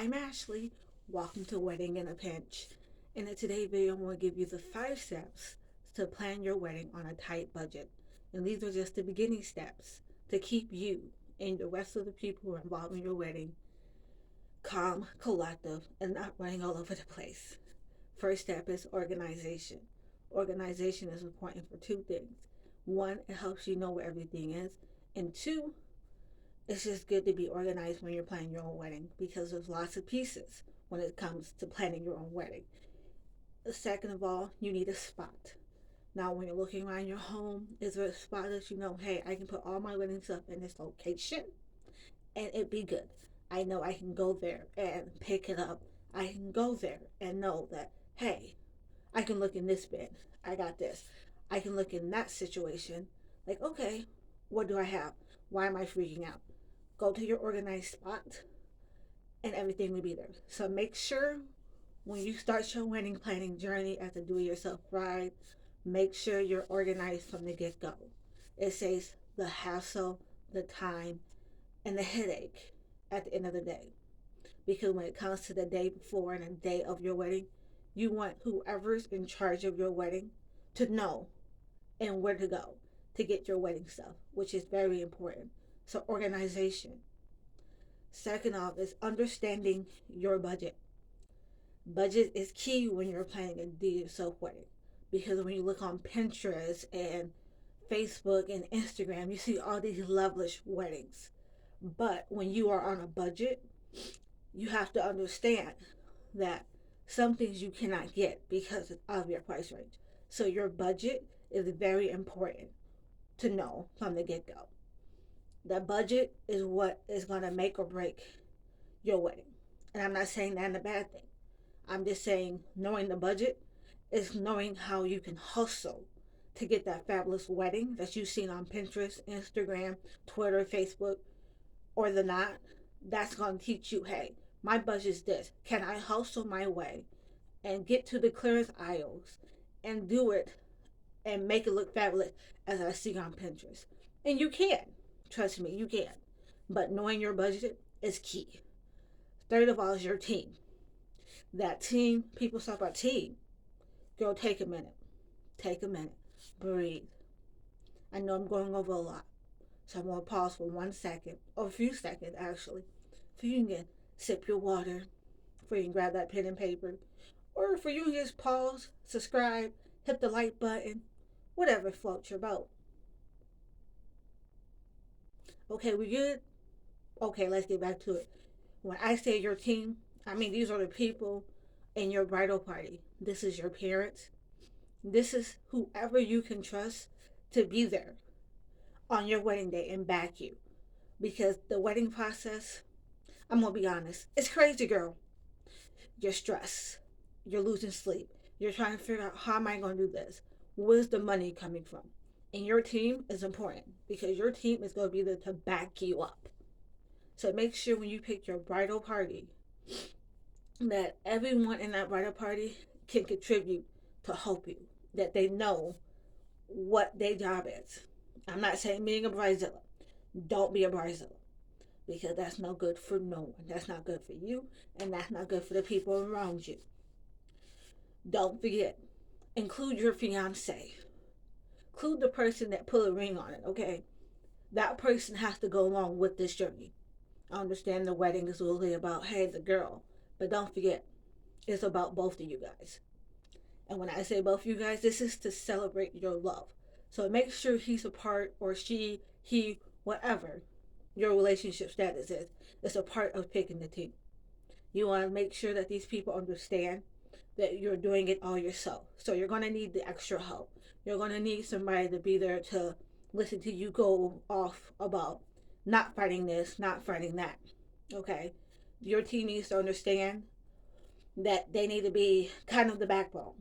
I'm Ashley. Welcome to Wedding in a Pinch. In today's video, I'm going to give you the 5 steps to plan your wedding on a tight budget. And these are just the beginning steps to keep you and the rest of the people who are involved in your wedding calm, collective, and not running all over the place. First step is organization. Organization is important for two things. One, it helps you know where everything is. And two, it's just good to be organized when you're planning your own wedding because there's lots of pieces when it comes to planning your own wedding. Second of all, you need a spot. Now, when you're looking around your home, is there a spot that you know, hey, I can put all my wedding stuff in this location and it'd be good? I know I can go there and pick it up. I can go there and know that, hey, I can look in this bin. I got this. I can look in that situation. Like, okay, what do I have? Why am I freaking out? Go to your organized spot and everything will be there. So make sure when you start your wedding planning journey as a do-it-yourself bride, make sure you're organized from the get-go. It saves the hassle, the time, and the headache at the end of the day. Because when it comes to the day before and the day of your wedding, you want whoever's in charge of your wedding to know and where to go to get your wedding stuff, which is very important. So organization. Second off is understanding your budget. Budget is key when you're planning a do-it-yourself wedding because when you look on Pinterest and Facebook and Instagram, you see all these lavish weddings. But when you are on a budget, you have to understand that some things you cannot get because of your price range. So your budget is very important to know from the get-go. The budget is what is going to make or break your wedding. And I'm not saying that in a bad thing. I'm just saying knowing the budget is knowing how you can hustle to get that fabulous wedding that you've seen on Pinterest, Instagram, Twitter, Facebook, or the not. That's going to teach you, hey, my budget's this. Can I hustle my way and get to the clearance aisles and do it and make it look fabulous as I see on Pinterest? And you can. Trust me, you can. But knowing your budget is key. Third of all is your team. That team, people talk about team. Girl, take a minute. Take a minute. Breathe. I know I'm going over a lot. So I'm going to pause for 1 second, or a few seconds actually. For you can sip your water, for you can grab that pen and paper, or for you can just pause, subscribe, hit the like button, whatever floats your boat. Okay, we good? Okay, let's get back to it. When I say your team, I mean these are the people in your bridal party. This is your parents. This is whoever you can trust to be there on your wedding day and back you. Because the wedding process, I'm going to be honest, it's crazy, girl. You're stressed. You're losing sleep. You're trying to figure out how am I going to do this? Where's the money coming from? And your team is important because your team is going to be there to back you up. So make sure when you pick your bridal party that everyone in that bridal party can contribute to help you, that they know what their job is. I'm not saying being a bridezilla. Don't be a bridezilla because that's no good for no one. That's not good for you and that's not good for the people around you. Don't forget, include your fiance. Include the person that put a ring on it, okay? That person has to go along with this journey. I understand the wedding is really about, hey, the girl. But don't forget, it's about both of you guys. And when I say both of you guys, this is to celebrate your love. So make sure he's a part, or she, he, whatever your relationship status is, it's a part of picking the team. You want to make sure that these people understand that you're doing it all yourself. So you're going to need the extra help. You're going to need somebody to be there to listen to you go off about not fighting this, not fighting that. Okay? Your team needs to understand that they need to be kind of the backbone.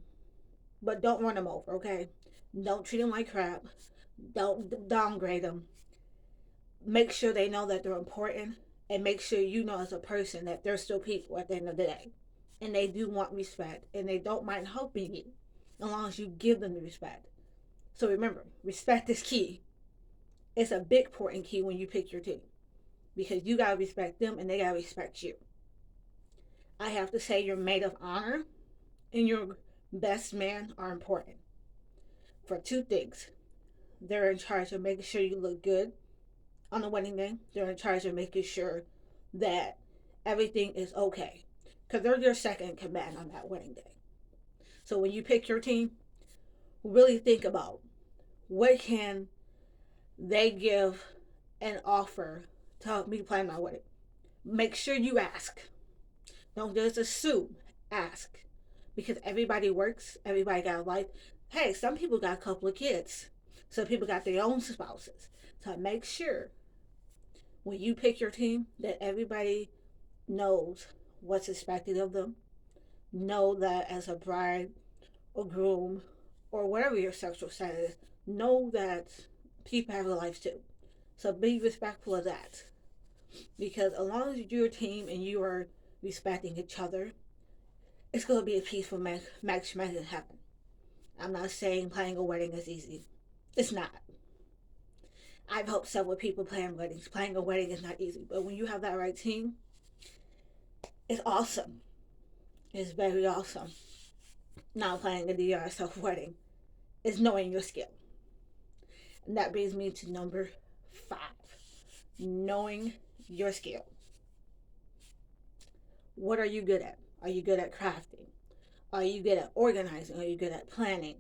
But don't run them over, okay? Don't treat them like crap. Don't downgrade them. Make sure they know that they're important and make sure you know as a person that they're still people at the end of the day. And they do want respect and they don't mind helping you as long as you give them the respect. So remember, respect is key. It's a big important key when you pick your team because you got to respect them and they got to respect you. I have to say your maid of honor and your best man are important for two things. They're in charge of making sure you look good on the wedding day. They're in charge of making sure that everything is okay because they're your second in command on that wedding day. So when you pick your team, really think about what can they give and offer to help me plan my wedding. Make sure you ask. Don't just assume. Ask. Because everybody works, everybody got a life. Hey, some people got a couple of kids. Some people got their own spouses. So make sure when you pick your team that everybody knows what's expected of them. Know that as a bride or groom or whatever your sexual status is, know that people have a life too. So be respectful of that. Because as long as you're a team and you are respecting each other, it's going to be a peaceful match made it happen. I'm not saying planning a wedding is easy. It's not. I've helped several people plan weddings. Planning a wedding is not easy. But when you have that right team, it's awesome. It's very awesome. Now planning a DIY wedding is knowing your skill. And that brings me to number 5. Knowing your skill. What are you good at? Are you good at crafting? Are you good at organizing? Are you good at planning?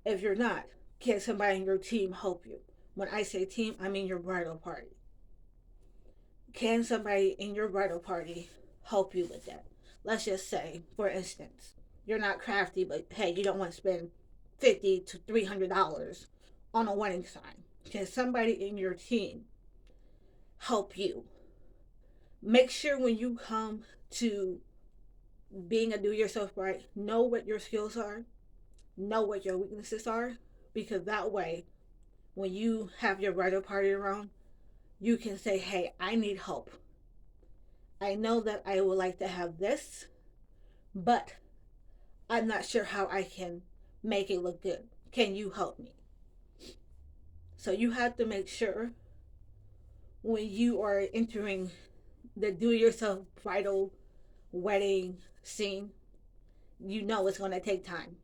If you're not, can somebody in your team help you? When I say team, I mean your bridal party. Can somebody in your bridal party help you with that? Let's just say, for instance, you're not crafty, but hey, you don't want to spend $50 to $300 on a wedding sign. Can somebody in your team help you? Make sure when you come to being a do-yourself bride, know what your skills are, know what your weaknesses are, because that way, when you have your bridal party around, you can say, hey, I need help. I know that I would like to have this, but I'm not sure how I can make it look good. Can you help me? So you have to make sure when you are entering the do-it-yourself bridal wedding scene, you know it's going to take time.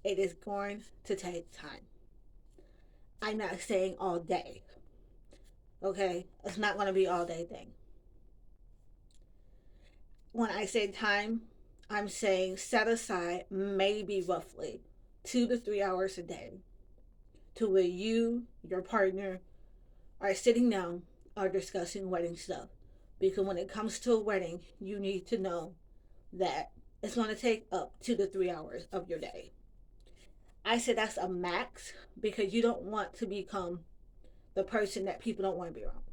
It is going to take time. I'm not saying all day. Okay? It's not going to be all day thing. When I say time, I'm saying set aside maybe roughly 2 to 3 hours a day to where you, your partner, are sitting down are discussing wedding stuff. Because when it comes to a wedding, you need to know that it's going to take up 2 to 3 hours of your day. I said that's a max because you don't want to become the person that people don't want to be around.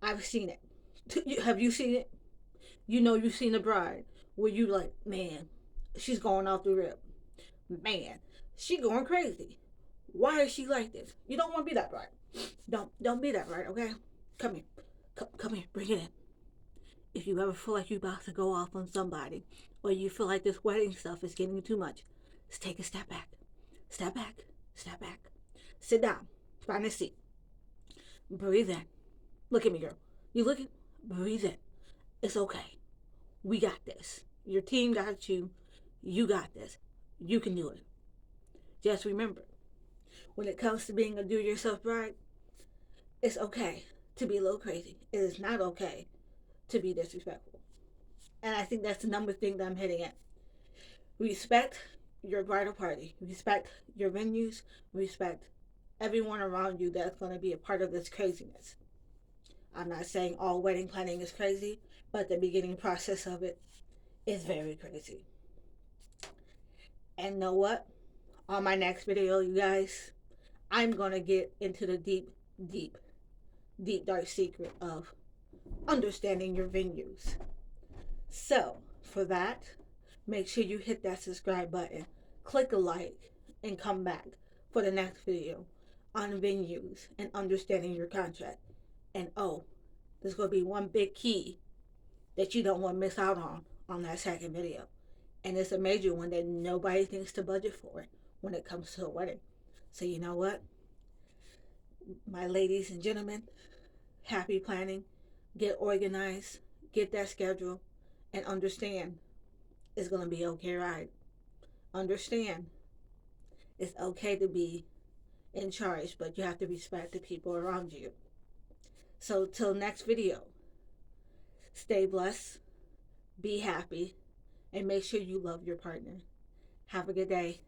I've seen it. Have you seen it? You know you've seen a bride where you like, man, she's going off the rip. Man, she going crazy. Why is she like this? You don't want to be that bride. Don't be that bride, okay? Come here. Come here. Bring it in. If you ever feel like you're about to go off on somebody, or you feel like this wedding stuff is getting too much, just take a step back. Step back. Step back. Sit down. Find a seat. Breathe in. Look at me, girl. You looking? Breathe in. It's okay. We got this. Your team got you. You got this. You can do it. Just remember, when it comes to being a do-it-yourself bride, it's okay to be a little crazy. It is not okay to be disrespectful. And I think that's the number thing that I'm hitting at. Respect your bridal party. Respect your venues. Respect everyone around you that's going to be a part of this craziness. I'm not saying all wedding planning is crazy, but the beginning process of it is very crazy. And know what? On my next video, you guys, I'm going to get into the deep, dark secret of understanding your venues. So, for that, make sure you hit that subscribe button, click a like, and come back for the next video on venues and understanding your contract. And oh, there's going to be one big key that you don't want to miss out on that second video. And it's a major one that nobody thinks to budget for when it comes to a wedding. So you know what? My ladies and gentlemen, happy planning. Get organized. Get that schedule. And understand it's going to be okay, right? Understand it's okay to be in charge, but you have to respect the people around you. So, till next video, stay blessed, be happy, and make sure you love your partner. Have a good day.